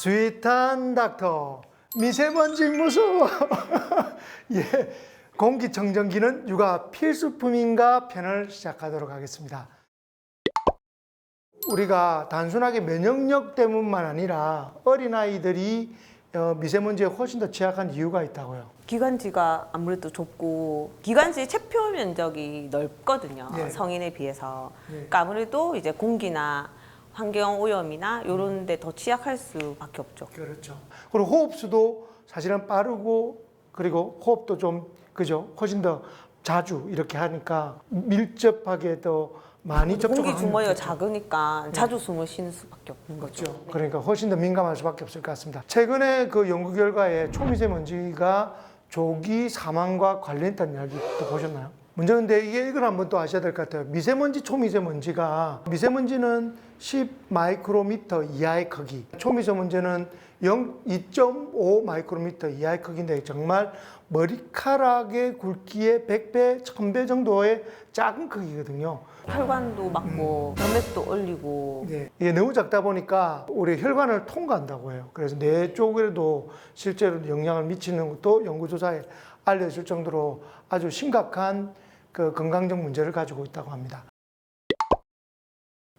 스윗한 닥터, 미세먼지 무서워. 예, 공기청정기는 육아 필수품인가 편을 시작하도록 하겠습니다. 우리가 단순하게 면역력 때문만 아니라 어린아이들이 미세먼지에 훨씬 더 취약한 이유가 있다고요. 기관지가 아무래도 좁고 기관지 체표 면적이 넓거든요. 네. 성인에 비해서. 네. 그러니까 아무래도 이제 공기나 환경 오염이나 이런 데 더 취약할 수밖에 없죠. 그렇죠. 그리고 호흡수도 사실은 빠르고 그리고 호흡도 좀 그죠? 훨씬 더 자주 이렇게 하니까 밀접하게 더 많이 접촉하는 공기 주머니가 거죠. 작으니까 자주 숨을 쉬는 수밖에 없는 거죠. 그렇죠. 그러니까 훨씬 더 민감할 수밖에 없을 것 같습니다. 최근에 그 연구 결과에 초미세먼지가 조기 사망과 관련있다는 이야기도 보셨나요? 문제는 근데 이걸 한번 또 아셔야 될 것 같아요. 미세먼지, 초미세먼지가 미세먼지는 10 마이크로미터 이하의 크기, 초미세먼지는 2.5 마이크로미터 이하의 크기인데 정말 머리카락의 굵기의 100배, 1000배 정도의 작은 크기거든요. 혈관도 막고 동맥도 올리고 네, 이게 너무 작다 보니까 우리 혈관을 통과한다고 해요. 그래서 뇌 쪽에도 실제로 영향을 미치는 것도 연구조사에 알려질 정도로 아주 심각한 그 건강적 문제를 가지고 있다고 합니다.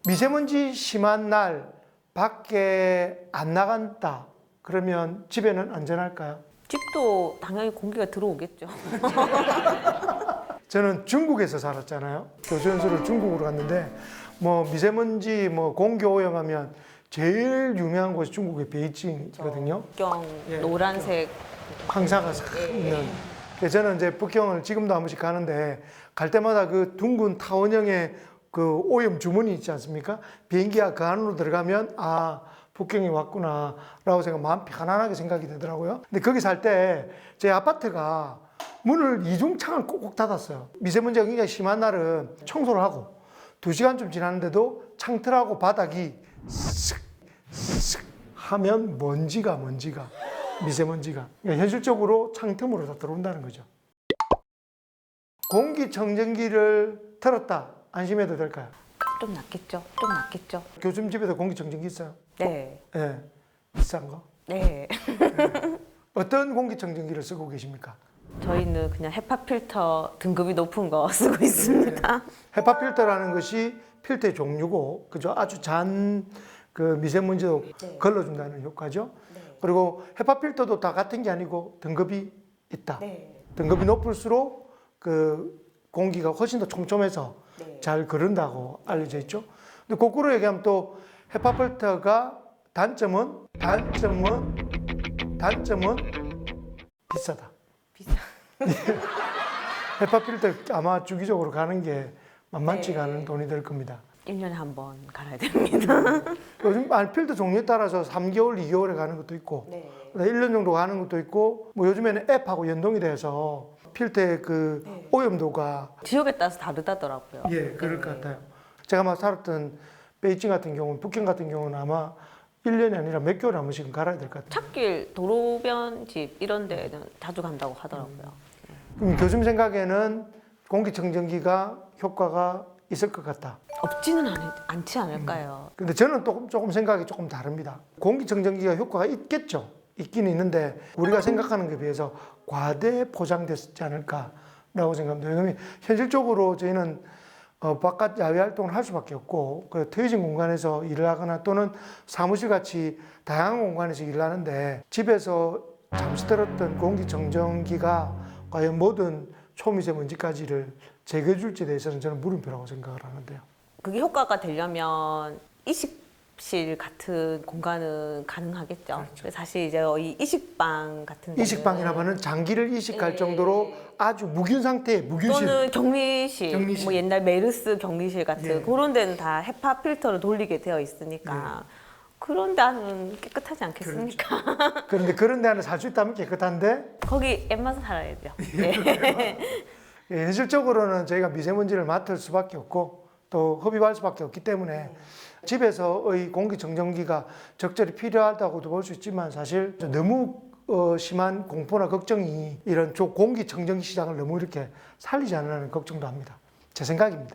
미세먼지 심한 날 밖에 안 나간다. 그러면 집에는 안전할까요? 집도 당연히 공기가 들어오겠죠. 저는 중국에서 살았잖아요. 교수연수를 중국으로 갔는데 뭐 미세먼지 뭐 공기 오염하면 제일 유명한 곳이 중국의 베이징이거든요. 북경 예, 노란색 황사가 싹 있는. 그래서 저는 이제 북경을 지금도 한 번씩 가는데 갈 때마다 그 둥근 타원형의 그 오염 주머니 있지 않습니까? 비행기가 그 안으로 들어가면 아 북경이 왔구나라고 마음 편안하게 생각이 되더라고요. 근데 거기 살 때 제 아파트가 문을 이중창을 꼭꼭 닫았어요. 미세먼지가 굉장히 심한 날은 청소를 하고 2시간쯤 지났는데도 창틀하고 바닥이 쓱쓱 하면 먼지가 미세먼지가 그러니까 현실적으로 창틈으로 다 들어온다는 거죠. 공기청정기를 틀었다 안심해도 될까요? 좀 낫겠죠. 좀 낫겠죠. 교수님 집에도 공기청정기 있어요? 네. 네. 비싼 거? 네. 어떤 공기청정기를 쓰고 계십니까? 저희는 그냥 헤파 필터 등급이 높은 거 쓰고 있습니다. 헤파 필터라는 것이 필터의 종류고, 그죠? 아주 잔 그 미세먼지도 네. 걸러준다는 효과죠. 네. 그리고 헤파 필터도 다 같은 게 아니고 등급이 있다. 네. 등급이 높을수록 그 공기가 훨씬 더 촘촘해서 네. 잘 거른다고 알려져 있죠. 근데 거꾸로 얘기하면 또 헤파 필터가 단점은 비싸다. 비싸. 헤파 필터 아마 주기적으로 가는 게 만만치가 네. 않은 돈이 될 겁니다. 1년에 한 번 갈아야 됩니다. 요즘 필터 종류에 따라서 3개월, 2개월에 가는 것도 있고, 네. 1년 정도 가는 것도 있고, 뭐 요즘에는 앱하고 연동이 돼서 필터의 그 네. 오염도가 지역에 따라서 다르다더라고요. 예, 그럴 것 같아요. 제가 막 살았던 베이징 같은 경우는, 북경 같은 경우는 아마 1년이 아니라 몇 개월에 한 번씩은 갈아야 될 것 같아요. 찻길, 도로변집 이런 데는 자주 간다고 하더라고요. 그럼 교수님 생각에는 공기청정기가 효과가 있을 것 같다. 없지는 않지 않을까요? 근데 저는 또 조금 생각이 조금 다릅니다. 공기청정기가 효과가 있겠죠. 있긴 있는데 우리가 생각하는 것에 비해서 과대 포장됐지 않을까라고 생각합니다. 왜냐하면 현실적으로 저희는 바깥 야외 활동을 할 수밖에 없고 그 트여진 공간에서 일을 하거나 또는 사무실 같이 다양한 공간에서 일을 하는데 집에서 잠시 들었던 공기청정기가 과연 모든 초미세먼지까지를 제거해줄지에 대해서는 저는 물음표라고 생각을 하는데요. 그게 효과가 되려면 이식실 같은 공간은 가능하겠죠. 그렇죠. 사실 이제 이 이식방 같은 데는 이식방이라고 하는 장기를 이식할 예. 정도로 아주 무균 상태의 무균실. 또는 격리실, 격리실. 뭐 옛날 메르스 격리실 같은 예. 그런 데는 다 헤파 필터를 돌리게 되어 있으니까 그런 데는 깨끗하지 않겠습니까? 그런데 그런 데 안에 살 수 있다면 깨끗한데 거기 앱마서 살아야죠. 예. 예, 현실적으로는 저희가 미세먼지를 맡을 수밖에 없고 또 흡입할 수밖에 없기 때문에 집에서의 공기청정기가 적절히 필요하다고도 볼 수 있지만 사실 너무 심한 공포나 걱정이 이런 공기청정기 시장을 너무 이렇게 살리지 않으려는 걱정도 합니다. 제 생각입니다.